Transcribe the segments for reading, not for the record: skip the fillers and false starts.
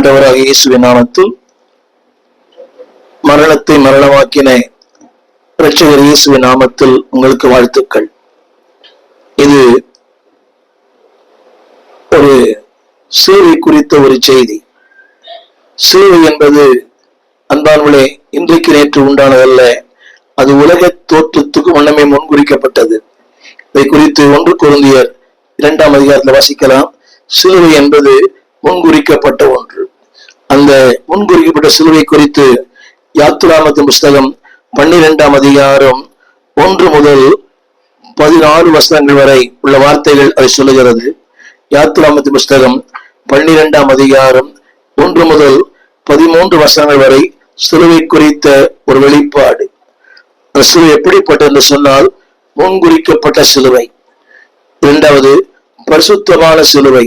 ஆண்டவராக இயேசுவின் நாமத்தில் மரணத்தை மரணமாக்கின இரட்சகர் இயேசுவின் நாமத்தில் உங்களுக்கு வாழ்த்துக்கள். இது ஒரு சிலுவை குறித்த ஒரு செய்தி. சிலுவை என்பது அன்பானவர்களே இன்றைக்கு நேற்று உண்டானதல்ல, அது உலக தோற்றத்துக்கு முன்னமே முன்குறிக்கப்பட்டது. இதை குறித்து 1 கொரிந்தியர் 2ஆம் அதிகாரத்தில் வாசிக்கலாம். சிலுவை என்பது முன்குறிக்கப்பட்ட ஒன்று. அந்த முன்குறிக்கப்பட்ட சிலுவை குறித்து யாத்திராகமத்தின் புஸ்தகம் 12ஆம் அதிகாரம் 1 முதல் 16 வசனங்கள் வரை உள்ள வார்த்தைகள் அதை சொல்லுகிறது. யாத்திராகமத்தின் புஸ்தகம் 12ஆம் அதிகாரம் 1 முதல் 13 வசனங்கள் வரை சிலுவை குறித்த ஒரு வெளிப்பாடு. அந்த சிலுவை எப்படிப்பட்டது என்று சொன்னால், முன்குறிக்கப்பட்ட சிலுவை. 2வது பரிசுத்தமான சிலுவை.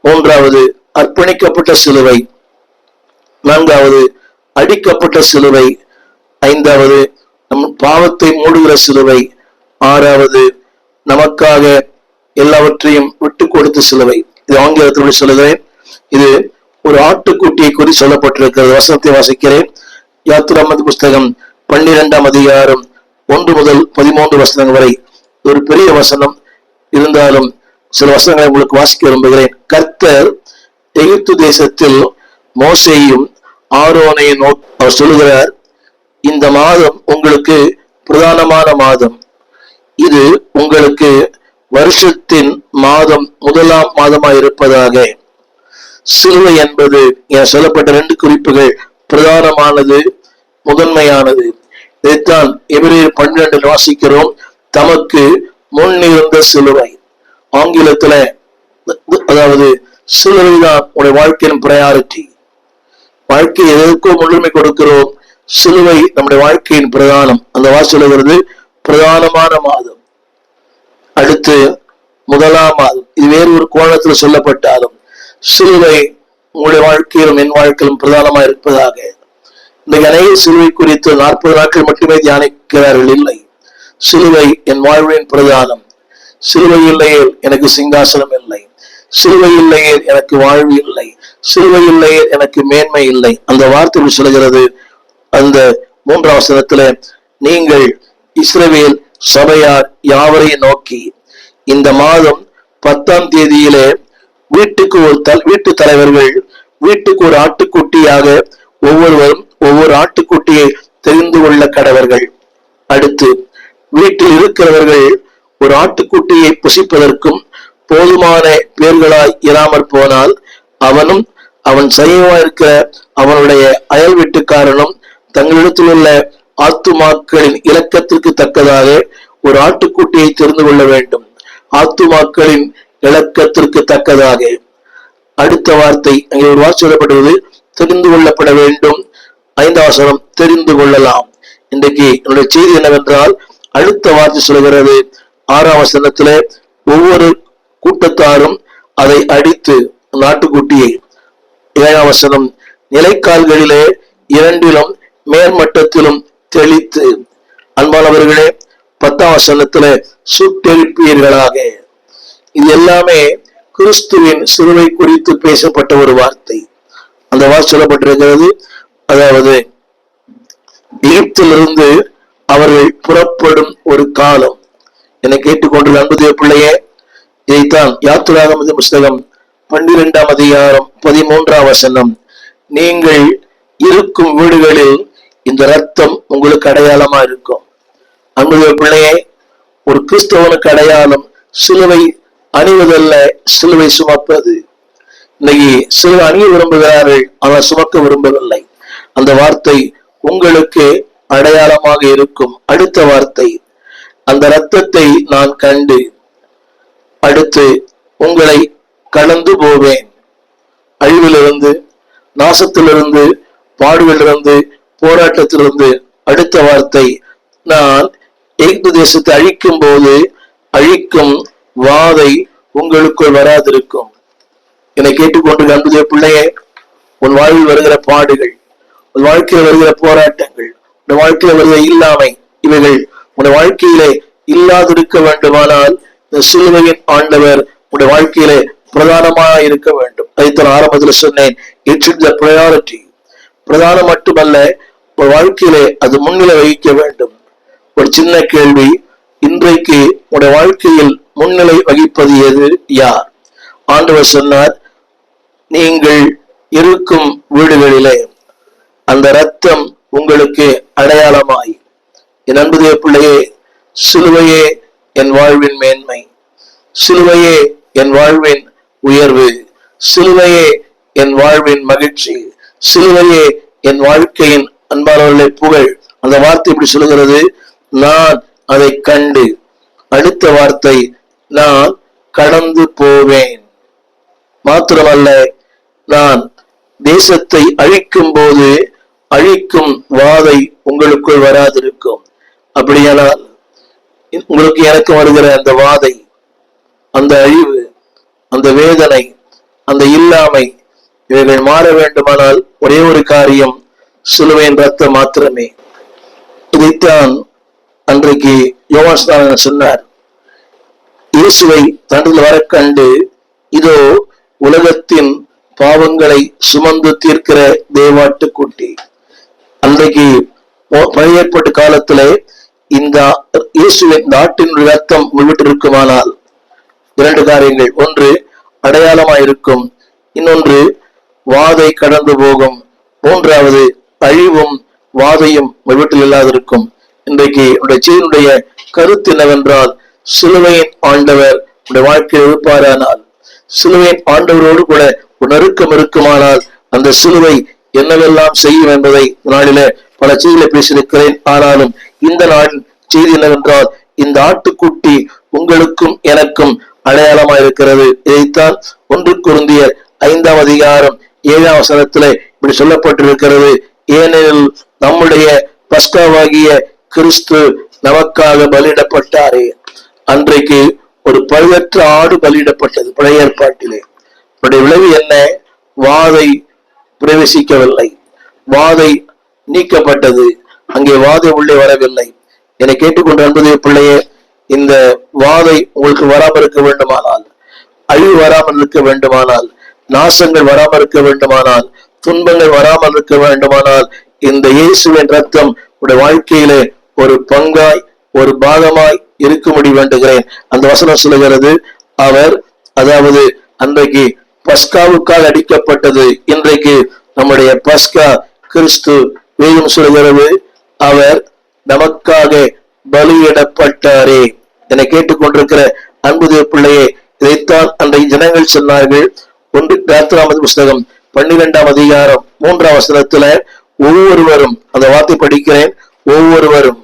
3வது அர்ப்பணிக்கப்பட்ட சிலுவை. 4வது அடிக்கப்பட்ட சிலுவை. 5வது நம் பாவத்தை மூடுகிற சிலுவை. 6வது நமக்காக எல்லாவற்றையும் விட்டு கொடுத்த சிலுவை. இது ஆங்கிலத்தில் சொல்லுகிறேன். இது ஒரு ஆட்டுக்குட்டியை குறித்து சொல்லப்பட்டிருக்கிறது. வசனத்தை வாசிக்கிறேன். யாத்திராகமத்தின் புஸ்தகம் 12ஆம் அதிகாரம் 1 முதல் 13 வசனங்கள் வரை. ஒரு பெரிய வசனம் இருந்தாலும் சில வசனங்களை உங்களுக்கு வாசிக்க விரும்புகிறேன். கர்த்தர் எகிப்து தேசத்தில் மோசேயும் ஆரோனையும் நோக்கி அவர் சொல்லுகிறார், இந்த மாதம் உங்களுக்கு பிரதானமான மாதம், இது உங்களுக்கு வருஷத்தின் மாதம் 1ஆம் மாதமாய் இருப்பதாக. சிலுவை என்பது சொல்லப்பட்ட 2 குறிப்புகள் பிரதானமானது, முதன்மையானது. இதைத்தான் எபிரேயர் 12 வாசிக்கிறோம். தமக்கு முன்னிருந்த சிலுவை. ஆங்கிலத்துல அதாவது சிலுவைதான் உடைய வாழ்க்கையின் பிரையாரிட்டி. வாழ்க்கை எதற்கோ முன்னுரிமை கொடுக்கிறோம், சிலுவை நம்முடைய வாழ்க்கையின் பிரதானம். அந்த வாசி சொல்லுகிறது பிரதானமான மாதம், அடுத்து 1ஆம் மாதம். இது வேறு ஒரு கோணத்தில் சொல்லப்பட்டாலும் சிலுவை உங்களுடைய வாழ்க்கையிலும் என் வாழ்க்கையிலும் பிரதானமா இருப்பதாக. இன்றைக்கு அநேக சிலுவை குறித்து 40 நாட்கள் மட்டுமே தியானிக்கிறார்கள். இல்லை, சிலுவை என் வாழ்வின் பிரதானம். சிலுவை இல்லையே எனக்கு சிங்காசனம் இல்லை, சிலுவை இல்லையே எனக்கு வாழ்வு இல்லை, சிலுவை இல்லையே எனக்கு மேன்மை இல்லை. அந்த வார்த்தை சொல்லுகிறது அந்த 3ஆம் வசனத்துல, நீங்கள் இஸ்ரவேல் சபையார் யாவரையும் நோக்கி இந்த மாதம் 10ஆம் தேதியிலே வீட்டு தலைவர்கள் வீட்டுக்கு ஒரு ஆட்டுக்குட்டியாக ஒவ்வொருவரும் ஒவ்வொரு ஆட்டுக்குட்டியை தெரிந்து கொள்ள கடவர்கள். அடுத்து வீட்டில் இருக்கிறவர்கள் ஒரு ஆட்டுக்குட்டியை புசிப்பதற்கும் போதுமான பேர்களாய் இராமற் போனால் அவனும் அவன் சைவமா இருக்கிற அவனுடைய அயல் வீட்டுக்காரனும் தங்களிடத்தில் உள்ள ஆத்துமாக்களின் இலக்கத்திற்கு தக்கதாக ஒரு ஆட்டுக்குட்டியை தெரிந்து கொள்ள வேண்டும். ஆத்துமாக்களின் இலக்கத்திற்கு தக்கதாக. அடுத்த வார்த்தை அங்கே ஒரு வார்த்தை சொல்லப்படுவது தெரிந்து கொள்ளப்பட வேண்டும். 5ஆம் வசனம் தெரிந்து கொள்ளலாம். இன்றைக்கு என்னுடைய செய்தி என்னவென்றால், அடுத்த வார்த்தை சொல்கிறது 6ஆம் வசனத்துல, ஒவ்வொரு கூட்டத்தாரும் அதை அடித்து நாட்டுக்குட்டியை. 7ஆம் வசனம், நிலைக்கால்களிலே 2லும் மேல்மட்டத்திலும் தெளித்து. அன்பானவர்களே, 10ஆம் வசனத்துல சுட்டெழுப்பீர்களாக. இது எல்லாமே கிறிஸ்துவின் சிலுவை குறித்து பேசப்பட்ட ஒரு வார்த்தை. அந்த வார்த்தை சொல்லப்பட்டிருக்கிறது. அதாவது எகிப்திலிருந்து அவர்கள் புறப்படும் ஒரு காலம். என்னை கேட்டுக்கொண்டுள்ள அன்புதேவ பிள்ளையே, இதைத்தான் யாத்திராகமத்தின் புஸ்தகம் 12ஆம் அதிகாரம் 13ஆம் வசனம், நீங்கள் இருக்கும் வீடுகளில் இந்த ரத்தம் உங்களுக்கு அடையாளமா இருக்கும். அன்புதேவ பிள்ளையே, ஒரு கிறிஸ்தவனுக்கு அடையாளம் சிலுவை அணிவதல்ல, சிலுவை சுமப்பது. இன்னைக்கு சிலுவை அணிய விரும்புகிறார்கள், ஆனால் சுமக்க விரும்பவில்லை. அந்த வார்த்தை உங்களுக்கு அடையாளமாக இருக்கும். அடுத்த வார்த்தை, அந்த இரத்தத்தை நான் கண்டு அடுத்து உங்களை கடந்து போவேன். அழிவிலிருந்து, நாசத்திலிருந்து, பாடுகளிலிருந்து, போராட்டத்திலிருந்து. அடுத்த வார்த்தை, நான் எகிப்து தேசத்தை அழிக்கும் போது அழிக்கும் வாதை உங்களுக்குள் வராதிருக்கும். என்னை கேட்டுக்கொண்டு அன்புதே பிள்ளையே, உன் வாழ்வில் வருகிற பாடுகள், உன் வாழ்க்கையில் வருகிற போராட்டங்கள், உன் வாழ்க்கையில் வருகிற இல்லாமை, இவைகள் உன் வாழ்க்கையிலே இல்லாதிருக்க வேண்டுமானால் இந்த சிலுவையின் ஆண்டவர் உன் வாழ்க்கையிலே பிரதானமாக இருக்க வேண்டும். அதைத்தான் ஆரம்பத்தில் சொன்னேன். It is the priority. பிரதானம் மட்டுமல்ல, ஒரு வாழ்க்கையிலே அது முன்னிலை வகிக்க வேண்டும். ஒரு சின்ன கேள்வி, இன்றைக்கு உடைய வாழ்க்கையில் முன்னிலை வகிப்பது எது? யார்? ஆண்டவர் சொன்னார், நீங்கள் இருக்கும் வீடுகளிலே அந்த இரத்தம் உங்களுக்கு அடையாளமாய். என் அன்புடைய பிள்ளையே, சிலுவையே என் வாழ்வின் மேன்மை, சிலுவையே என் வாழ்வின் உயர்வு, சிலுவையே என் வாழ்வின் மகிழ்ச்சி, சிலுவையே என் வாழ்க்கையின் அன்பானவர்களை புகழ். அந்த வார்த்தை இப்படி சொல்லுகிறது, நான் அதை கண்டு. அடுத்த வார்த்தை, நான் கடந்து போவேன். மாத்திரமல்ல, நான் தேசத்தை அழிக்கும் போது அழிக்கும் வாதை உங்களுக்குள் வராதிருக்கும். அப்படியானால் உங்களுக்கு எனக்கு வருகிற அந்த வாதை, அந்த அழிவு, அந்த வேதனை, அந்த இல்லாமை, இவைகள் மாற வேண்டுமானால் ஒரே ஒரு காரியம், சிலுவையின் ரத்தம் மாத்திரமே. இதைத்தான் அன்றைக்கு யோவான் சொன்னார். இயேசுவை தன்னில் வர கண்டு, இதோ உலகத்தின் பாவங்களை சுமந்து தீர்க்கிற தேவாட்டுக்குட்டி. அன்றைக்கு பழைய ஏற்பாட்டு காலத்திலே இந்த இயேசுவின் நாட்டினுடைய ரத்தம் உள்விட்டு இருக்குமானால் இரண்டு காரியங்கள், ஒன்று அடையாளமாயிருக்கும், இன்னொன்று வாதை கடந்து போகும், மூன்றாவது அழிவும் வாதையும் உள்விட்டில் இல்லாதிருக்கும். இன்றைக்கு செய்தியுடைய கருத்து என்னவென்றால், சிலுவையின் ஆண்டவர் உடைய வாழ்க்கையில் இருப்பாரானால், சிலுவையின் ஆண்டவரோடு கூட ஒரு நெருக்கம் இருக்குமானால், அந்த சிலுவை என்னவெல்லாம் செய்யும் என்பதை நாளில பல செய்திகளை பேசியிருக்கிறேன். ஆனாலும் இந்த நாளின் செய்தி என்னவென்றால், இந்த ஆட்டுக்குட்டி உங்களுக்கும் எனக்கும் அடையாளமாக இருக்கிறது. இதைத்தான் 1 கொரிந்தியர் 5ஆம் அதிகாரம் 7ஆம் வசனத்திலே இப்படி சொல்லப்பட்டிருக்கிறது. ஏனெனில் நம்முடைய பஸ்காவாகிய கிறிஸ்து நமக்காக பலியிடப்பட்டாரே. அன்றைக்கு ஒரு பழுதற்ற ஆடு பலியிடப்பட்டது பழைய ஏற்பாட்டிலே. விளைவு என்ன? வாதை பிரவேசிக்கவில்லை, வாதை நீக்கப்பட்டது. அங்கே வாதை உள்ளே வரவில்லை. என்னை கேட்டுக்கொண்டு அன்புடைய பிள்ளையே, இந்த வாதை உங்களுக்கு வராமல் இருக்க வேண்டுமானால், அழிவு வராமல் இருக்க வேண்டுமானால், நாசங்கள் வராமல் இருக்க வேண்டுமானால், துன்பங்கள் வராமல் இருக்க வேண்டுமானால், இந்த இயேசுவின் ரத்தம் உடைய வாழ்க்கையிலே ஒரு பங்காய் ஒரு பாகமாய் இருக்கும்படி வேண்டுகிறேன். அந்த வசனம் சொல்லுகிறது, அவர், அதாவது அன்றைக்கு பஸ்காவுக்காக அடிக்கப்பட்டது, இன்றைக்கு நம்முடைய பஸ்கா கிறிஸ்து. வேதம் சொல்கிறது, அவர் நமக்காக பலியிடப்பட்டாரே. என்னை கேட்டுக்கொண்டிருக்கிற அன்புடைய பிள்ளையே, இதைத்தான் அன்றைய ஜனங்கள் சொன்னார்கள். 1 யாத்திராகம புஸ்தகம் 12ஆம் அதிகாரம் 3ஆம் வசனத்துல, ஒவ்வொருவரும், அந்த வார்த்தை படிக்கிறேன், ஒவ்வொருவரும்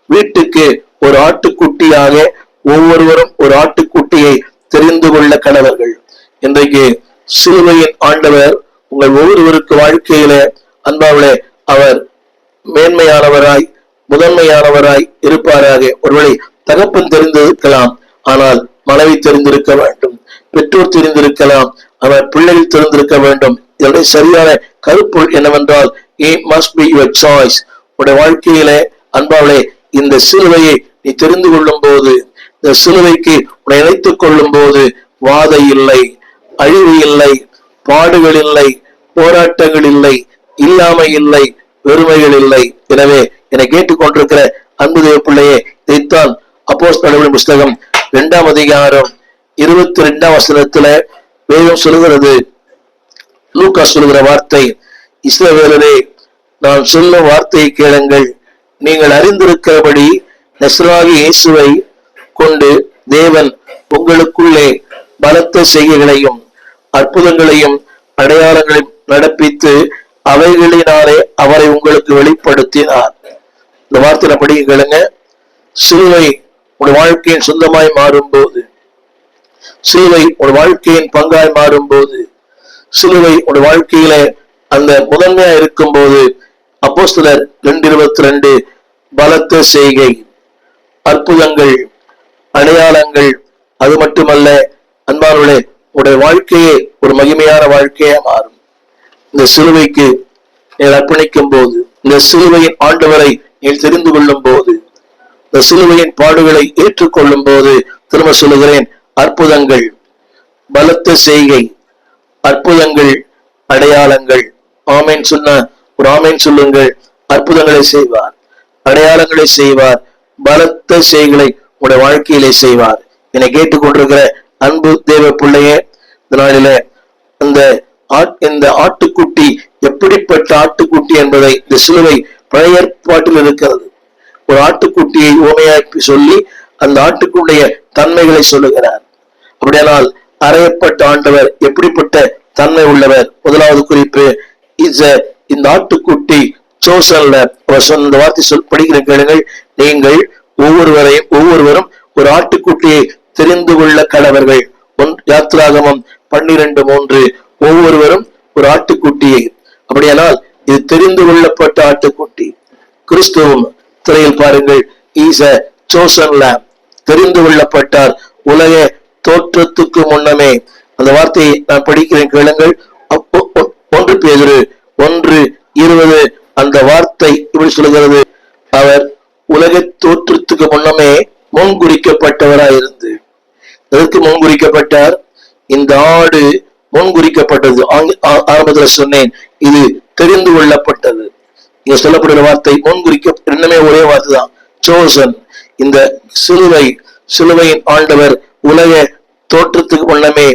வீட்டுக்கு ஒரு ஆட்டுக்குட்டியாக ஒவ்வொருவரும் ஒரு ஆட்டுக்குட்டியை தெரிந்து கொள்ள கடவர்கள். இன்றைக்கு சிலுவையின் ஆண்டவர் உங்கள் ஒவ்வொருவருக்கு வாழ்க்கையில அன்பாவிலே அவர் மேன்மையானவராய் முதன்மையானவராய் இருப்பாராக. ஒருவேளை தகப்பன் தெரிந்திருக்கலாம், ஆனால் மனைவி தெரிந்திருக்க வேண்டும். பெற்றோர் தெரிந்திருக்கலாம், ஆனால் பிள்ளைகள் தெரிந்திருக்க வேண்டும். இதனுடைய சரியான கருப்பொருள் என்னவென்றால், it must be your choice. உடைய வாழ்க்கையில அன்பாவிலே இந்த சிலுவையை நீ தெரிந்து கொள்ளும் போது, இந்த சிலுவைக்கு உன்னை இணைத்துக் கொள்ளும் போது, வாதை இல்லை, அழிவு இல்லை, பாடுகள் இல்லை, போராட்டங்கள் இல்லை, இல்லாமை இல்லை, வெறுமைகள் இல்லை. எனவே என்னை கேட்டுக்கொண்டிருக்கிற அன்புதேவ பிள்ளையே, இதைத்தான் அப்போஸ்தலர்களின் புஸ்தகம் 2ஆம் அதிகாரம் 22ஆம் வசனத்துல வேதம் சொல்லுகிறது. லூக்கா சொல்லுகிற வார்த்தை, இஸ்ரவேலரே, நான் சொல்லும் வார்த்தையை கேளுங்கள். நீங்கள் அறிந்திருக்கிறபடி நசரேயனாகிய இயேசுவை கொண்டு தேவன் உங்களுக்குள்ளே பலத்த செய்கைகளையும் அற்புதங்களையும் அடையாளங்களையும் நடப்பித்து அவைகளினாலே அவரை உங்களுக்கு வெளிப்படுத்தினார். இந்த வார்த்தை படிக்க கேளுங்க. சிலுவை உன் வாழ்க்கையின் சொந்தமாய் மாறும்போது, சிலுவை உன் வாழ்க்கையின் பங்காய் மாறும்போது, சிலுவை உன் வாழ்க்கையில அந்த முதன்மையா இருக்கும் போது, அப்போஸ்தலர் 2:22 பலத்த செய்கை, அற்புதங்கள், அடையாளங்கள், அது மட்டுமல்ல அன்பானவர்களே, உடைய வாழ்க்கையே ஒரு மகிமையான வாழ்க்கையா மாறும். இந்த சிலுவைக்கு நீங்கள் அர்ப்பணிக்கும் போது, இந்த சிலுவையின் ஆண்டவரை நீங்கள் தெரிந்து கொள்ளும் போது, இந்த சிலுவையின் பாடுகளை ஏற்றுக்கொள்ளும் போது, திரும்ப சொல்லுகிறேன், அற்புதங்கள், பலத்த செய்கை, அற்புதங்கள், அடையாளங்கள். ஆமேன் சொன்ன ஒரு ஆமேன் சொல்லுங்கள். அற்புதங்களை செய்வார், அடையாளங்களை செய்வார், பலத்த செய்களை உடைய வாழ்க்கையிலே செய்வார். என்னை கேட்டுக்கொண்டிருக்கிற அன்பு தேவ பிள்ளையே, இந்த நாளில இந்த ஆட்டுக்குட்டி எப்படிப்பட்ட ஆட்டுக்குட்டி என்பதை இந்த சிலுவை பழைய ஏற்பாட்டில் இருக்கிறது. ஒரு ஆட்டுக்குட்டியை உவமையாக்கி சொல்லி அந்த ஆட்டுக்குடைய தன்மைகளை சொல்லுகிறார். அப்படியானால் அறையப்பட்ட ஆண்டவர் எப்படிப்பட்ட தன்மை உள்ளவர்? முதலாவது குறிப்பு, இந்த ஆட்டுக்குட்டி சோசன்ல அவர் சொன்ன இந்த வார்த்தை படிக்கிற கேளுங்கள். நீங்கள் ஒவ்வொருவரும் ஒரு ஆட்டுக்குட்டியை தெரிந்து கொள்ள கடவர்கள். யாத்திராகமம் 12:3. ஒவ்வொருவரும் ஒரு ஆட்டுக்குட்டியை. அப்படியானால் இது தெரிந்து கொள்ளப்பட்ட ஆட்டுக்குட்டி. கிறிஸ்துவும் திரையில் பாருங்கள், இஸ் a chosen lamb. தெரிந்து கொள்ளப்பட்டார் உலக தோற்றத்துக்கு முன்னமே. அந்த வார்த்தையை நான் படிக்கிறேன் கேளுங்கள். 1 பேதுரு 1:20 அந்த வார்த்தை இப்படி சொல்கிறது, அவர் உலக தோற்றத்துக்கு முன்னமே முன்குறிக்கப்பட்டவராயிருந்து. எதற்கு முன்குறிக்கப்பட்டார்? இந்த ஆடு முன்குறிக்கப்பட்டது. ஆரம்பத்தில் சொன்னேன், இது தெரிந்து கொள்ளப்பட்டது. இங்க சொல்லப்படுகிற வார்த்தை முன்குறிக்க, இன்னமே ஒரே வார்த்தை தான், சோசன். இந்த சிலுவையின் ஆண்டவர் உலக தோற்றத்துக்கு முன்னமே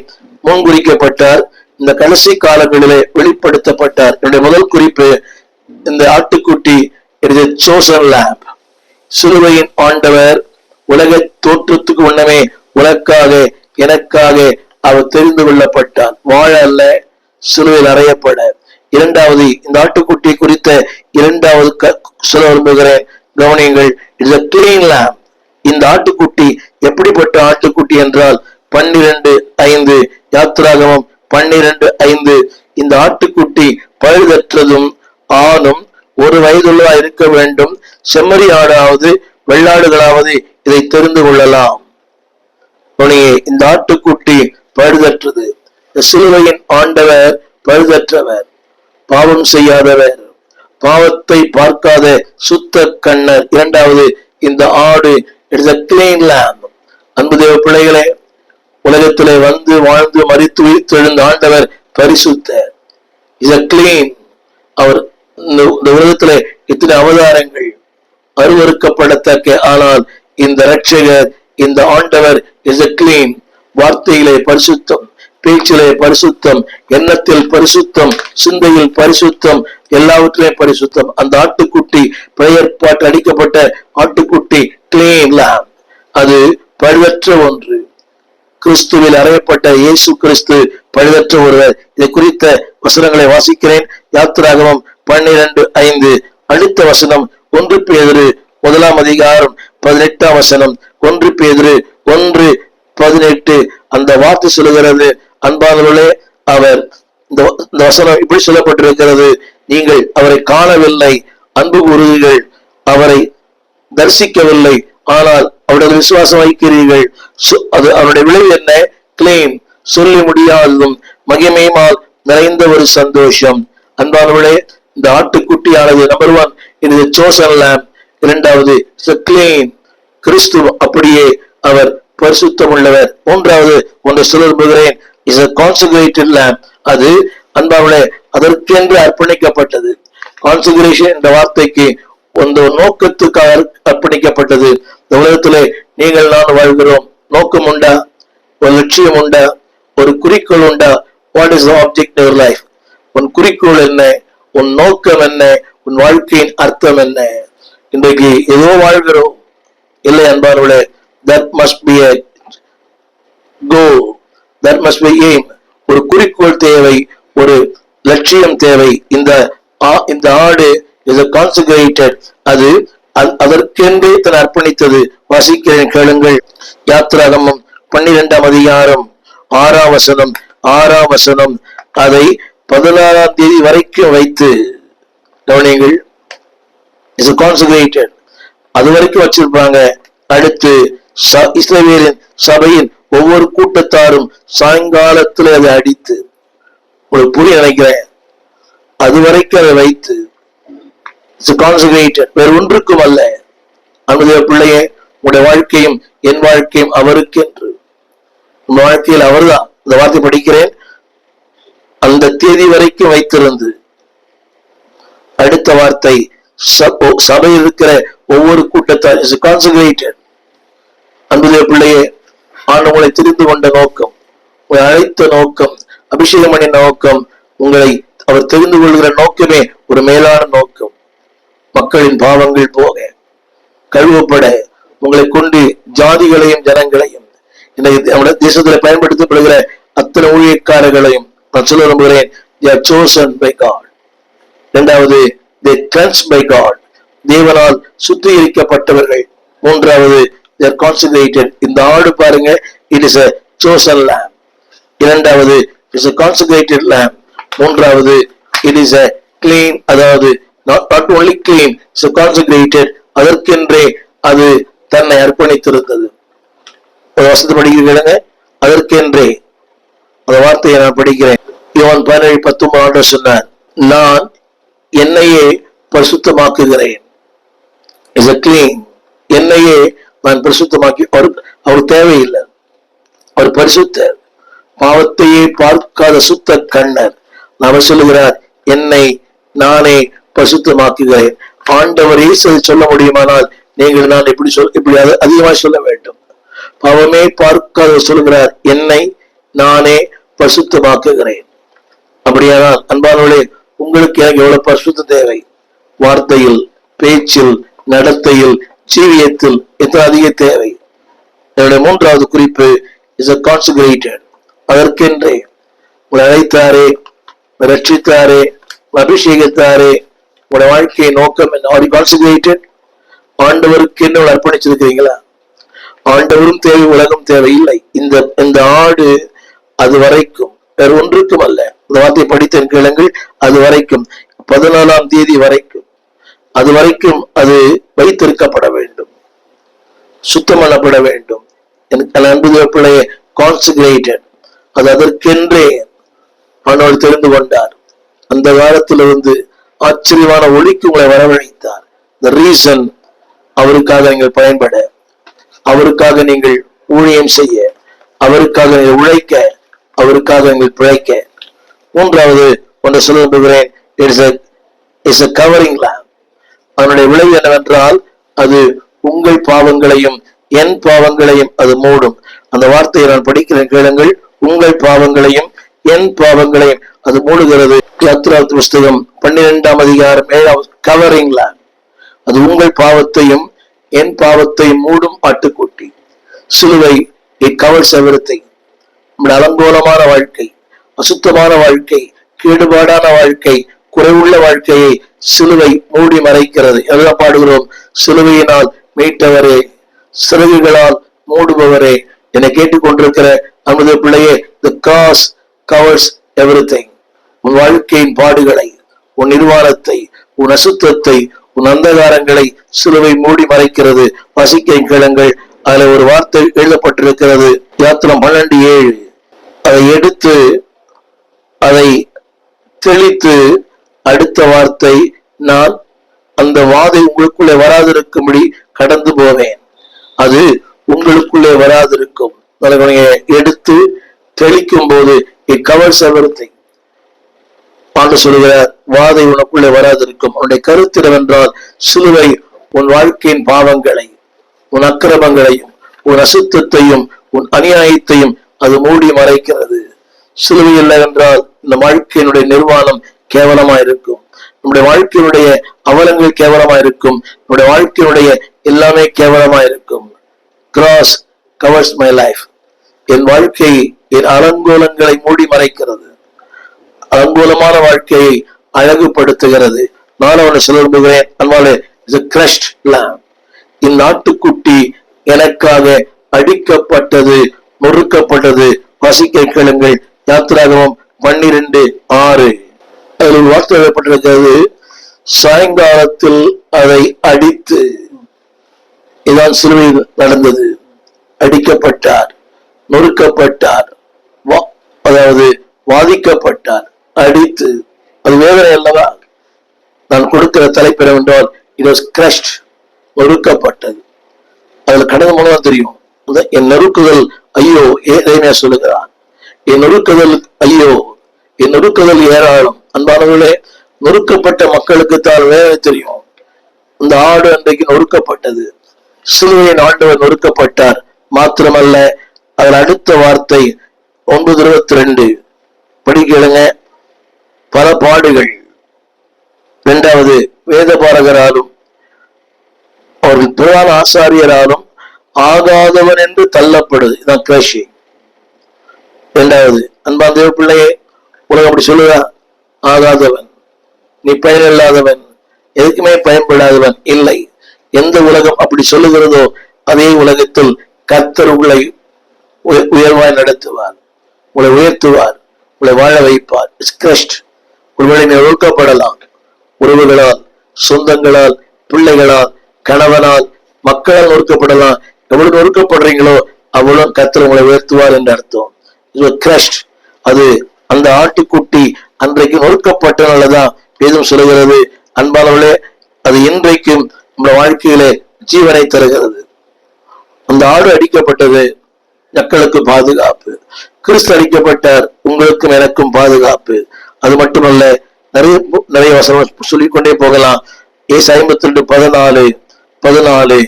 முன்குறிக்கப்பட்டார். இந்த கடைசி காலங்களிலே வெளிப்படுத்தப்பட்டார். என்னுடைய முதல் குறிப்பு, இந்த ஆட்டுக்குட்டி சோசன் லேம்ப். சிலுவையின் ஆண்டவர் உலக தோற்றத்துக்கு முன்னமே உனக்காக எனக்காக அவர் தெரிந்து கொள்ளப்பட்டார். வாழ அல்ல, சிலுவையில் அறையப்பட. இரண்டாவது, இந்த ஆட்டுக்குட்டி குறித்த இரண்டாவது சொல்ல விரும்புகிறேன், கவனியுங்கள். It's a clean lamb. இந்த ஆட்டுக்குட்டி எப்படிப்பட்ட ஆட்டுக்குட்டி என்றால் 12:5 யாத்திராகமம் 12:5 இந்த ஆட்டுக்குட்டி பழுதற்றதும் ஆணும் 1 வயதுள்ளதா இருக்க வேண்டும். செம்மறி ஆடாவது வெள்ளாடுகளாவது இதை தெரிந்து கொள்ளலாம். இந்த ஆட்டுக்குட்டி பழுதற்றது. சிலுவையின் ஆண்டவர் பழுதற்றவர், பாவம் செய்யாதவர், பாவத்தை பார்க்காத சுத்த கண்ணர். இரண்டாவது, இந்த ஆடு இட்ஸ் a clean lamb. அன்பு தேவ பிள்ளைகளே, உலகத்திலே வந்து வாழ்ந்து மரித்து உயிர்த்தெழுந்த ஆண்டவர் பரிசுத்தர். Is a clean. அவர் இந்த உலகத்திலே இத்தனை அவதாரங்கள் அருவருக்கப்படத்தக்க, ஆனால் இந்த ரட்சகர், இந்த ஆண்டவர் இஸ் a clean. வார்த்தையிலே பரிசுத்தம், பேச்சிலே பரிசுத்தம், எண்ணத்தில் பரிசுத்தம், சிந்தையில் பரிசுத்தம், எல்லாவற்றிலும் பரிசுத்தம். அந்த ஆட்டுக்குட்டி பெயர்பாட்டு அடிக்கப்பட்ட ஆட்டுக்குட்டி clean lamb. அது பழுதற்ற ஒன்று. கிறிஸ்துவில் அறையப்பட்ட இயேசு கிறிஸ்து பழுதற்ற ஒருவர். இதை குறித்த வசனங்களை வாசிக்கிறேன். யாத்திராகமம் 12:5. அடுத்த வசனம் 1 பேதுரு 1:18. 1 பேதுரு 1:18 அந்த வார்த்தை சொல்லுகிறது, அன்பானவர்களே, அவர் இந்த வசனம் இப்படி சொல்லப்பட்டிருக்கிறது, நீங்கள் அவரை காணவில்லை, அன்பு கூறுவீர்கள், அவரை தரிசிக்கவில்லை, ஆனால் அவருடைய விசுவாசம் வைக்கிறீர்கள். அது அவருடைய விளைவு என்ன? கிளீன், சொல்லி முடியாததும் மகிமையுமால் நிறைந்த ஒரு சந்தோஷம். அன்பானவர்களே, இந்த ஆட்டுக்குட்டியானது நம்பர் 1 இது chosen lamb. இரண்டாவது கிளீன், கிறிஸ்து அப்படியே அவர் பரிசுத்தம் உள்ளவர். மூன்றாவது ஒன்று சொல்ல விரும்புகிறேன், இஸ் a consecrated lamb. அது அன்பானவர்களே அதற்கென்று அர்ப்பணிக்கப்பட்டது. கான்செக்ரேஷன் என்ற வார்த்தைக்கு ஒரு நோக்கத்துக்காக அர்ப்பணிக்கப்பட்டது. இந்த உலகத்திலே நீங்கள் நான் வாழ்கிறோம். நோக்கம் உண்டா? ஒரு லட்சியம் உண்டா? ஒரு குறிக்கோள் உண்டா? What is the object in your life? உன் குறிக்கோள் என்ன? உன் நோக்கம் என்ன? உன் வாழ்க்கையின் அர்த்தம் என்ன? இன்றைக்கு ஏதோ வாழ்கிறோம் இல்லை அன்பானவர்களே. that must be a goal, that must be aim. ஒரு குறிக்கோள் தேவை, ஒரு லட்சியம் தேவை. இந்த ஆடு is a consecrated. அது அதற்கென்றே தன் அர்ப்பணித்தது. வாசிக்கிறேன் கேளுங்கள். யாத்திராகமம் 12:6 6 அதை 16 தேதி வரைக்கும் வைத்து கவனியுங்கள். is a consecrated. அது வரைக்கும் வச்சிருப்பாங்க. அடுத்து இஸ்ரவேலின் சபையின் ஒவ்வொரு கூட்டத்தாரும் சாயங்காலத்தில் அதை அடித்து, உங்களுக்கு புரிய நினைக்கிறேன், அது வரைக்கும் அதை வைத்து கான்செக்ரேட்டட், வேறு ஒன்றுக்கும் அல்ல. அன்புடைய பிள்ளையே, உங்களுடைய வாழ்க்கையும் என் வாழ்க்கையும் அவருக்கு என்று. உங்க வாழ்க்கையில் அவர்தான் இந்த வார்த்தை படிக்கிறேன். அந்த தேதி வரைக்கும் வைத்திருந்து. அடுத்த வார்த்தை சபையில் இருக்கிற ஒவ்வொரு கூட்டத்தார் கான்சென்ட்ரேட்டட். அன்புடைய பிள்ளையே, ஆண்டவங்களை தெரிந்து கொண்ட நோக்கம், உங்களை அழைத்த நோக்கம், அபிஷேகம் பண்ணின நோக்கம், உங்களை அவர் தெரிந்து கொள்கிற நோக்கமே ஒரு மேலான நோக்கம். மக்களின் பாவங்கள் போக, கழுவப்பட, உங்களை கொண்டு ஜாதிகளையும் ஜனங்களையும் நம்முடைய தேசத்துல பயன்படுத்தப்படுகிற அத்தனை ஊழியக்காரர்களையும் நான் சொல்ல விரும்புகிறேன். They are chosen by God. இரண்டாவது, they cleansed by God. தேவனால் சுத்திகரிக்கப்பட்டவர்கள். மூன்றாவது, they are consecrated. இந்த ஆடு பாருங்க, it is a chosen lamb. இரண்டாவது, it is a consecrated lamb. மூன்றாவது, it is a clean, அதாவது not only clean, it is a consecrated. அதற்கென்றே அது தன்னை அர்ப்பணித்திருந்தது. வசனத்தை படிக்கிறீங்க, அதற்கென்றே. அந்த வார்த்தையை நான் படிக்கிறேன். யோவான் 17:19 சொன்னார், நான் என்னையே பரிசுத்தமாக்குகிறேன். Is a clean. என்னையே நான் பரிசுத்தமாக்கி, அவர் தேவையில்லை, அவர் பரிசுத்தர், பாவத்தையே பார்க்காத சுத்த கண்ணர். அவர் சொல்லுகிறார், என்னை நானே பரிசுத்தமாக்குகிறேன். ஆண்டவர் இயேசு சொல்ல முடியுமானால் நீங்கள் நான் இப்படி அதிகமாக சொல்ல வேண்டும். பாவமே பார்க்காத சொல்லுகிறார், என்னை நானே பரிசுத்தமாக்குகிறேன். அப்படியானால் அன்பானவர்களே, உங்களுக்கு எனக்கு எவ்வளவு பரிசுத்தம் தேவை? வார்த்தையில், பேச்சில், நடத்தையில், ஜீவியத்தில் எத்தனை அதிக தேவை? என்னுடைய மூன்றாவது குறிப்பு இஸ் a consecrated. அதற்கென்றே உங்களை அழைத்தாரே, ரட்சித்தாரே, அபிஷேகித்தாரே. உங்களுடைய வாழ்க்கையை நோக்கம் என்ன? Are you consecrated? ஆண்டவருக்கு என்ன அர்ப்பணிச்சிருக்கிறீங்களா? ஆண்டவரும் தேவை, உலகம் தேவை இல்லை. இந்த ஆடு அது வரைக்கும், வேறு ஒன்றுக்கும் அல்ல. இந்த வார்த்தையை படித்த கேளுங்கள். அது வரைக்கும் 14ஆம் தேதி வரைக்கும், அது வரைக்கும் அது வைத்திருக்கப்பட வேண்டும், சுத்தம் பண்ணப்பட வேண்டும். எனக்கு அன்புடைய பிள்ளையை கான்சென்ட்ரேட்டட். அது அதற்கென்றே ஆண்டவர் தெரிந்து கொண்டார். அந்த காலத்திலிருந்து ஆச்சரியமான ஒளிக்கு உங்களை வரவழைத்தார். the reason, அவருக்காக நீங்கள் பயன்பட, அவருக்காக நீங்கள் ஊழியம் செய்ய, அவருக்காக நீங்கள் உழைக்க, அவருக்காக நீங்கள் பிழைக்க. மூன்றாவது ஒன்று சொல்ல விரும்புகிறேன், இட்ஸ் a covering lamb. அதனுடைய விளைவு என்னவென்றால், அது உங்கள் பாவங்களையும் என் பாவங்களையும் அது மூடும். அந்த வார்த்தையை நான் படிக்கிறேன் கேளுங்கள். உங்கள் பாவங்களையும் என் பாவங்களையும் அது மூடுகிறது. யாத்திராத் புஸ்தகம் 12ஆம் அதிகாரம் 7வது கவரிங் லேம்ப். அது உங்கள் பாவத்தையும் என் பாவத்தையும் மூடும் ஆட்டுக்குட்டி. சிலுவை இட் கவர்ஸ் எவரிதிங். நம்முடைய அலங்கோலமான வாழ்க்கை, அசுத்தமான வாழ்க்கை, கேடுபாடான வாழ்க்கை, குறைவுள்ள வாழ்க்கையை சிலுவை மூடி மறைக்கிறது. எல்லாம் பாடுகிறோம், சிலுவையினால் மீட்டவரே, சிறகுகளால் மூடுபவரே. என்னை கேட்டுக்கொண்டிருக்கிற நமது பிள்ளையே, the cross covers everything. உன் வாழ்க்கையின் பாடுகளை, உன் நிர்வாணத்தை, உன் அசுத்தத்தை, உன் அந்தகாரங்களை சிலுவை மூடி மறைக்கிறது. வசிக்க கேளுங்கள். அதுல ஒரு வார்த்தை எழுதப்பட்டிருக்கிறது, யாத்திரம் 12:7. அதை எடுத்து அதை தெளித்து அடுத்த வார்த்தை, நான் அந்த வாதை உங்களுக்குள்ளே வராதிருக்கும்படி கடந்து போவேன். அது உங்களுக்குள்ளே வராதிருக்கும். எடுத்து தெளிக்கும் போது கவர்ஸ் எவரிதிங். ஆண்டு சொல்லுகிறார், வாதை உனக்குள்ளே வராதிருக்கும். அவனுடைய கருத்து என்னவென்றால், சிலுவை உன் வாழ்க்கையின் பாவங்களை, உன் அக்கிரமங்களையும், உன் அசுத்தத்தையும், உன் அநியாயத்தையும் அது மூடி மறைக்கிறது. சிலுவை இல்லை என்றால் இந்த வாழ்க்கையினுடைய நிர்வாணம் கேவலமா இருக்கும். நம்முடைய வாழ்க்கையினுடைய அவலங்கள் கேவலமா இருக்கும். நம்முடைய வாழ்க்கையினுடைய எல்லாமே கேவலமா இருக்கும். Grace covers my life. என் வாழ்க்கை என் அலங்கோலங்களை மூடி மறைக்கிறது. அலங்கோலமான வாழ்க்கையை அழகுபடுத்துகிறது. நான் அவனை சொல்ல விரும்புகிறேன், அன்பாலே, இஸ் a crushed lamb. இந்நாட்டுக்குட்டி எனக்காக அடிக்கப்பட்டது, நொறுக்கப்பட்டது. வசிக்க கேளுங்கள். யாத்திராகமம் 12:6. அதில் ஒரு வார்த்தை எழுதப்பட்டிருக்கிறது, சாயங்காலத்தில் அதை அடித்து. இதான் சிலுவையில் நடந்தது. அடிக்கப்பட்டார், நொறுக்கப்பட்டார், அதாவது வாதிக்கப்பட்டார், அடித்து. அது வேதனை அல்லவா? நான் கொடுக்கிற தலைப்பு என்றால் இட் வாஸ் கிரஷ்ட், நொறுக்கப்பட்டது. அதுல கடந்த மூலம் தெரியும், என் நொறுக்குதல் ஐயோ ஏழைமையா சொல்லுகிறான். என் நொறுக்குதல் ஐயோ, என் நொறுக்குதல் ஏராளம். அன்பானவர்களே, நொறுக்கப்பட்ட மக்களுக்கு தான் வேலை தெரியும். இந்த ஆடு அன்றைக்கு நொறுக்கப்பட்டது. சிலுவையின் ஆண்டவர் நொறுக்கப்பட்டார். மாத்திரமல்ல, அதில் அடுத்த வார்த்தை 9:22 படிக்கலுங்க. பல பாடுகள். இரண்டாவது, வேதபாரகராலும் அவர்கள் பிரதான ஆசாரியராலும் ஆகாதவன் என்று தள்ளப்படுது. இதான் கிரஷி. இரண்டாவது, அன்பான தேவ பிள்ளையே, உலகம் அப்படி சொல்லுதா? ஆகாதவன், நீ பயனில்லாதவன், எதுக்குமே பயன்படாதவன். இல்லை. எந்த உலகம் அப்படி சொல்லுகிறதோ அதே உலகத்தில் கர்த்தர் உங்களை உயர்வாய் நடத்துவார், உங்களை உயர்த்துவார், உங்களை வாழ வைப்பார். ஒருவேளை நீ ஒழுக்கப்படலாம். உறவுகளால், சொந்தங்களால், பிள்ளைகளால், கணவனால், மக்களால் நொறுக்கப்படலாம். எவ்வளவு நொறுக்கப்படுறீங்களோ அவ்வளவு கர்த்தர் உங்களை உயர்த்துவார் என்று அர்த்தம். அது அந்த ஆட்டுக்குட்டி அன்றைக்கு நொறுக்கப்பட்டனாலதான் வேதம் சொல்லுகிறது. அன்பானவர்களே, அது இன்றைக்கும் நம்ம வாழ்க்கையிலே ஜீவனை தருகிறது. அந்த ஆடு அடிக்கப்பட்டது மக்களுக்கு பாதுகாப்பு. கிறிஸ்து அடிக்கப்பட்டார், உங்களுக்கும் எனக்கும் பாதுகாப்பு. அது மட்டுமல்ல, நிறைய வசனம் சொல்லிக்கொண்டே போகலாம். ஏசாயா 52:14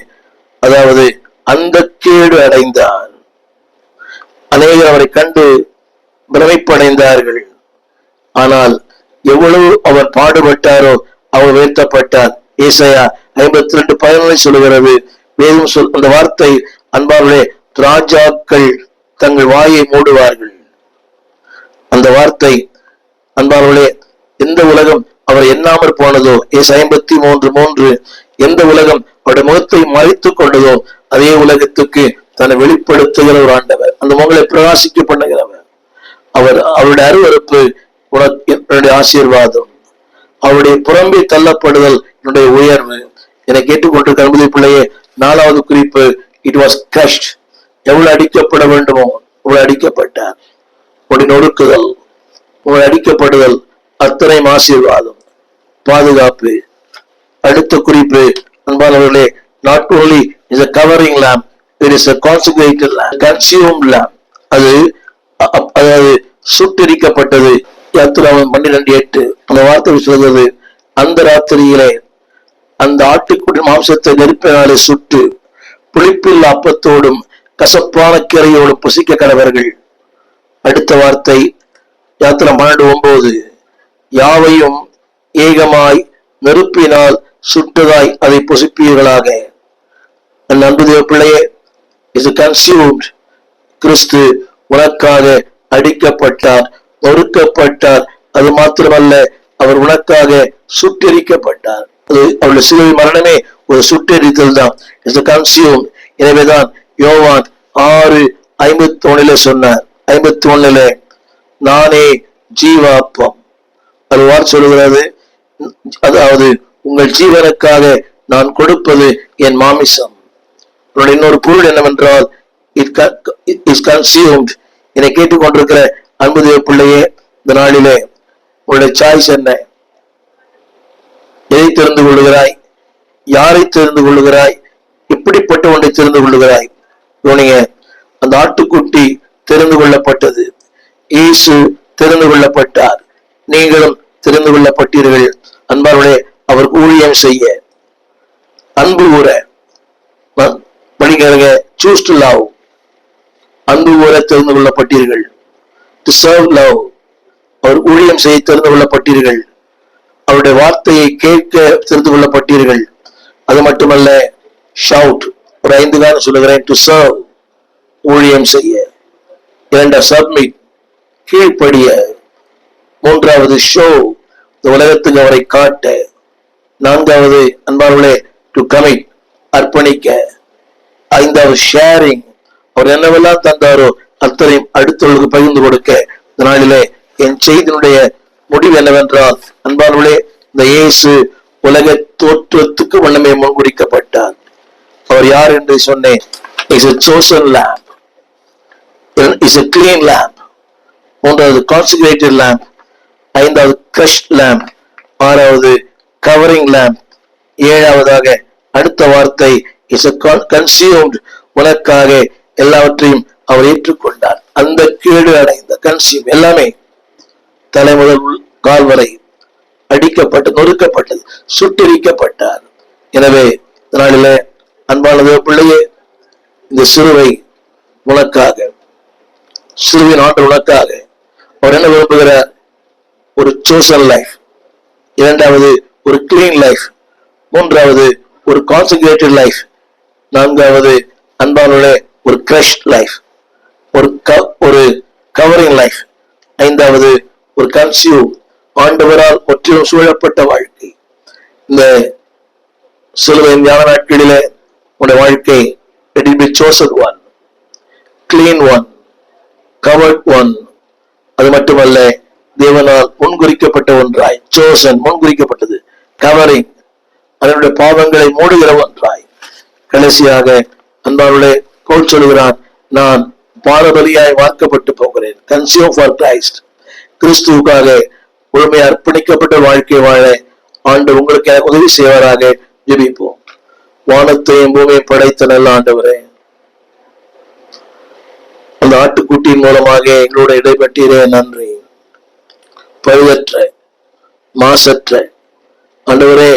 அதாவது அந்த கேடு அடைந்தார், அநேகர் அவரை கண்டு பிரமிப்படைந்தார்கள். ஆனால் எவ்வளவு அவர் பாடுபட்டாரோ அவர் உயர்த்தப்பட்டார். ஏசாயா 52:14 சொல்லுகிறது. வேதம் அந்த வார்த்தை, அன்பார்களே, ராஜாக்கள் தங்கள் வாயை மூடுவார்கள். அந்த வார்த்தை, அன்பார்களே, எந்த உலகம் அவர் எண்ணாமற் போனதோ, ஏசாயா 53:3 எந்த உலகம் அவருடைய முகத்தை மறைத்துக் கொண்டதோ அதே உலகத்துக்கு தன்னை வெளிப்படுத்துகிற ஒரு ஆண்டவர், அந்த முகங்களை பிரகாசிக்க பண்ணுகிறவர். அவருடைய அருவருப்பு என்னுடைய ஆசீர்வாதம், அவருடைய புறம்பே தள்ளப்படுதல் என்னுடைய உயர்வு. என்னை கேட்டுக்கொண்டிருக்கிற அன்புடைய பிள்ளையே, 4வது குறிப்பு, இட் வாஸ் கிரஷ்ட். எவ்வளவு அடிக்கப்பட வேண்டுமோ அவ்வளவு அடிக்கப்பட்டார். உடைய நொறுக்குதல், உங்களை அடிக்கப்படுதல் அத்தனை ஆசீர்வாதம், பாதுகாப்பு. அடுத்த குறிப்பு, அன்பானவர்களே, not only is a covering lamp, it is a consecrated lamp, consumed lamp. அதாவது சுட்டெரிக்கப்பட்டது. 12:8 அந்த வார்த்தை சொல்கிறது. அந்த ராத்திரியிலே அந்த ஆட்டுக்குடி மாம்சத்தை நெருப்பினாலே சுட்டு புளிப்பில் அப்பத்தோடும் கசப்பான கீரையோடும் புசிக்க கடவர்கள். அடுத்த வார்த்தை 12:9 யாவையும் ஏகமாய் நெருப்பினால் சுட்டதாய் அதை புசிப்பீர்களாக. அன்பு தேவ பிள்ளையே, இஸ் கன்சியூம்ட். கிறிஸ்து உனக்காக அடிக்கப்பட்டார், நொறுக்கப்பட்டார். அது மாத்திரமல்ல, அவர் உனக்காக சுட்டெரிக்கப்பட்டார். அது அவருடைய சிலுவை மரணமே ஒரு சுட்டெரித்தல் தான். Is consume. எனவேதான் யோவான் 6:51 சொன்னார். 51 நானே ஜீவாப்பம். அது வார் சொல்லுகிறது. அதாவது உங்கள் ஜீவனுக்காக நான் கொடுப்பது என் மாமிசம். இன்னொரு பொருள் என்னவென்றால், இட் இஸ் கன்சியூம்ட். என்னை கேட்டுக்கொண்டிருக்கிற அன்பு தேவ பிள்ளையே, இந்த நாளிலே உங்களுடைய சாய்ஸ் என்ன? எதை தெரிந்து கொள்ளுகிறாய்? யாரை தெரிந்து கொள்ளுகிறாய்? எப்படிப்பட்ட ஒன்றை தெரிந்து கொள்ளுகிறாய்? இவனைய அந்த ஆட்டுக்குட்டி தெரிந்து கொள்ளப்பட்டது. இயேசு தெரிந்து கொள்ளப்பட்டார். நீங்களும் தெரிந்து கொள்ளப்பட்டீர்கள். அன்பார்களே, அவர் ஊழியம் செய்ய, அன்பு கூற படிக்கிறங்க. Choose to love. அன்பு கூற தெரிந்து கொள்ளப்பட்டீர்கள். To serve love. அவர் ஊழியம் செய்ய தெரிந்து கொள்ளப்பட்டீர்கள். அவருடைய வார்த்தையை கேட்க தெரிந்து கொள்ளப்பட்டீர்கள். அது மட்டுமல்ல, ஷவுட். ஒரு 5 தான் சொல்லுகிறேன். டு சர்வ், ஊழியம் செய்ய. 2 சப்மிட், கீழ்ப்படிய. 3வது ஷோ, இந்த உலகத்துக்கு அவரை காட்ட. 4வது அன்பார்களே, டு கமிட், அர்ப்பணிக்க. 5வது ஷேரிங். அவர் என்னவெல்லாம் தந்தாரோ அத்தனையும் அடுத்தவர்களுக்கு பகிர்ந்து கொடுக்க. இந்த நாளிலே என் செய்தியினுடைய முடிவு என்னவென்றால், அன்பார்களே, இந்த இயேசு உலக தோற்றத்துக்கு முன்னமே முன்குறிக்கப்பட்டார். அவர் யார் என்று சொன்னேன். Is a chosen lamb, is a clean lamb. 3வது consecrated lamb. 5வது crushed lamb. 6வது covering lamb. 7வதாக அடுத்த வார்த்தை is a consumed. உனக்காக எல்லாவற்றையும் அவர் ஏற்றுக்கொண்டார். அந்த கேடு அடைந்த கன்சியூம் எல்லாமே தலை முதல் கால் வரை அடிக்கப்பட்டு நொறுக்கப்பட்டது, சுட்டெரிக்கப்பட்டார். எனவே இதனால அன்பானது பிள்ளையே, இந்த சிலுவை உனக்காக, சிலுவின் ஆண்டு உனக்காக. அவர் என்ன விரும்புகிறார்? ஒரு சோசன் லைஃப், இரண்டாவது ஒரு கிளீன் லைஃப், மூன்றாவது ஒரு கான்சென்ட்ரேட்டட் லைஃப், நான்காவது அன்பானவர்களே ஒரு கிரஷ்ட் லைஃப், ஒரு கவரிங் லைஃப், ஐந்தாவது ஒரு கன்சியூம், ஆண்டவரால் முற்றிலும் சூழப்பட்ட வாழ்க்கை. இந்த சிலுவை ஞான நாட்களிலே உடைய வாழ்க்கை it will be chosen one, clean one, covered one. அது மட்டுமல்ல, தேவனால் முன்குறிக்கப்பட்ட ஒன்றாய், chosen முன்குறிக்கப்பட்டது, கவரிங் அதனுடைய பாவங்களை மூடுகிற ஒன்றாய். கடைசியாக அன்பானவர்களே பவுல் சொல்கிறான், நான் பாரபலியாய் வார்க்கப்பட்டு போகிறேன். கன்சியூம் ஃபார் கிரைஸ்ட், கிறிஸ்துவுக்காக முழுமையை அர்ப்பணிக்கப்பட்ட வாழ்க்கை வாழ ஆண்டவர் உங்களுக்கு எனக்கு உதவி செய்வாராக. ஜெபிப்போம். வானத்தையும் பூமியை படைத்த நல்ல ஆண்டவரே, அந்த ஆட்டுக்குட்டியின் மூலமாக எங்களோட இடைப்பட்டீரே நன்றி. பழுதற்ற மாசற்ற ஆண்டவரே,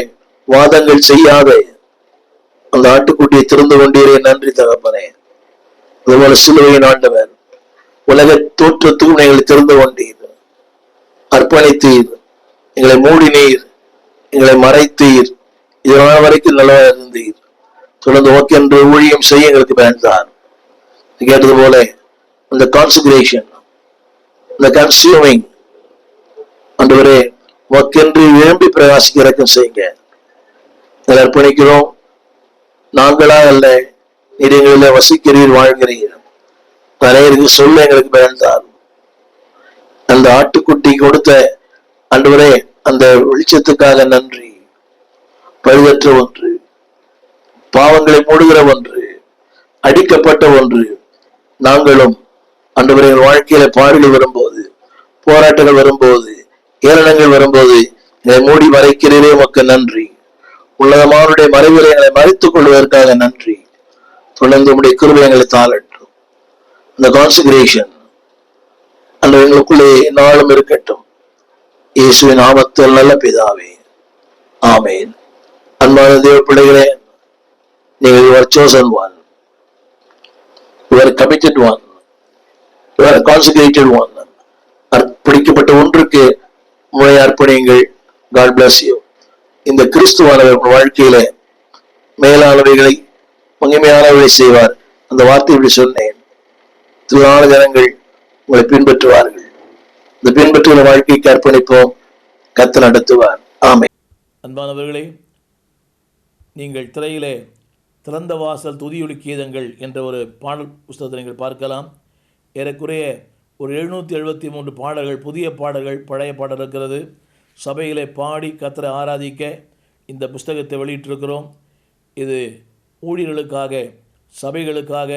வாதங்கள் செய்யாத அந்த ஆட்டுக்குட்டியை திறந்து கொண்டீரே நன்றி தகப்பனே. அதுபோல சிலுவையின் ஆண்டவர், உலக தோற்றத்துக்கும் எங்களை திறந்து கொண்டீர், அர்ப்பணித்தீர், எங்களை மூடினீர், எங்களை மறைத்தீர், இதனால் வரைக்கும் நல்லவா இருந்தீர். தொடர்ந்து ஓகே என்று ஊழியம் செய்ய எங்களுக்கு வேண்டாம். கேட்டது போல அந்த கான்சென்ட்ரேஷன், அந்த கன்சியூமிங் ஆண்டவரே ஓகென்று விரும்பி பிரகாசிக்க இறக்கம் செய்யுங்க. அர்ப்பணிக்கிறோம். நாங்களா அல்ல, நீர் எங்களில் வசிக்கிறீர், வாழ்கிறீர். நிறைய சொல்ல எங்களுக்கு வேண்டாம். அந்த ஆட்டுக்குட்டி கொடுத்த ஆண்டவரே அந்த வெளிச்சத்துக்காக நன்றி. பழுதற்ற ஒன்று, பாவங்களை மூடுகிற ஒன்று, அடிக்கப்பட்ட ஒன்று. நாங்களும் ஆண்டவரே வாழ்க்கையில பாடுகள் வரும்போது, போராட்டங்கள் வரும்போது, ஏளனங்கள் வரும்போது எங்களை மூடி மறைக்கிறீரே, உமக்கு நன்றி. உன்னதமானுடைய மறைவிலை எங்களை மறைத்துக் கொள்வதற்காக நன்றி. தொடர்ந்து உடைய கிருபை எங்களை தாளட்டும். அந்த கான்சென்ட்ரேஷன் அந்த எங்களுக்குள்ளே நாளும் இருக்கட்டும். இயேசுவின் நாமத்தில் நல்ல பிதாவே, ஆமேன். அன்பான தேவ பிள்ளைகளே, நீங்கள் you are chosen one, you are committed one, you are consecrated one. அர்ப்பணிக்கப்பட்ட ஒன்றுக்கு முறை அர்ப்பணியுங்கள். God bless you. இந்த கிறிஸ்துவானவர் வாழ்க்கையில மேலானவைகளை மகிமையானவைகளை செய்வார். அந்த வார்த்தை இப்படி சொன்னேன். திரளான ஜனங்கள் உங்களை பின்பற்றுவார்கள். இந்த பின்பற்றுகிற வாழ்க்கைக்கு அர்ப்பணிப்போம். கர்த்தர் நடத்துவார். ஆமென். அன்பானவர்களே, நீங்கள் திரையிலே திறந்த வாசல் துதியொலி கீதங்கள் என்ற ஒரு பாடல் புஸ்தகத்தை நீங்கள் பார்க்கலாம். ஏறக்குறைய ஒரு 773 பாடல்கள், புதிய பாடல்கள், பழைய பாடல் இருக்கிறது. சபையிலே பாடி கர்த்தரை ஆராதிக்க இந்த புஸ்தகத்தை வெளியிட்டிருக்கிறோம். இது ஊழியர்களுக்காக, சபைகளுக்காக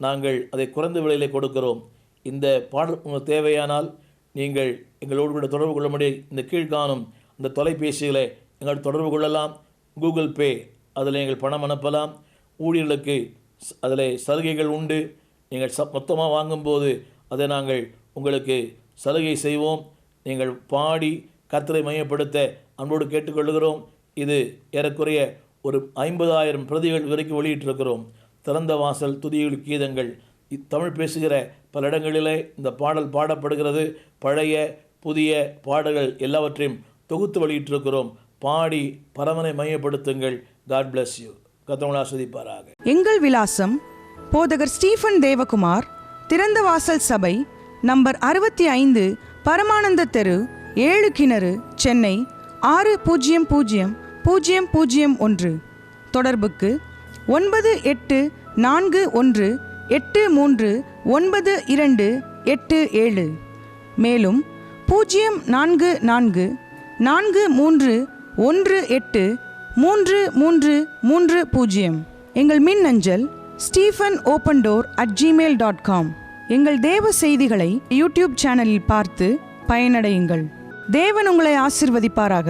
நாங்கள் அதை குறைந்த விலையிலே கொடுக்கிறோம். இந்த பாடல் உங்களுக்கு தேவையானால் நீங்கள் எங்களோடு கூட தொடர்பு கொள்ள முடியும். இந்த கீழ்காணும் இந்த தொலைபேசிகளை எங்கள் தொடர்பு கொள்ளலாம். கூகுள் பே, அதில் எங்கள் பணம் அனுப்பலாம். ஊழியர்களுக்கு அதில் சலுகைகள் உண்டு. நீங்கள் மொத்தமாக வாங்கும்போது அதை நாங்கள் உங்களுக்கு சலுகை செய்வோம். நீங்கள் பாடி கர்த்தரை மையப்படுத்த அன்போடு கேட்டுக்கொள்கிறோம். இது ஏறக்குறைய ஒரு 50,000 பிரதிகள் வரைக்கும் வெளியிட்டிருக்கிறோம். திறந்த வாசல் துதியொலி கீதங்கள். தமிழ் பேசுகிற பல இடங்களிலே இந்த பாடல் பாடப்படுகிறது. பழைய புதிய பாடல்கள் எல்லாவற்றையும் தொகுத்து வெளியிட்டிருக்கிறோம். பாடி பரமனை மையப்படுத்துங்கள். God bless you. கர்த்தர் ஆசீர்வதிப்பாராக. எங்கள் விலாசம் போதகர் ஸ்டீஃபன் தேவகுமார், திறந்த வாசல் சபை, நம்பர் 65, பரமானந்த தெரு, 7 கிணறு, சென்னை 600001. தொடர்புக்கு 9841839287. மேலும் 043183330. எங்கள் மின்னஞ்சல் stephenopendor@gmail.com. எங்கள் தேவ செய்திகளை யூடியூப் சேனலில் பார்த்து பயனடையுங்கள். தேவன் உங்களை ஆசீர்வதிப்பாராக.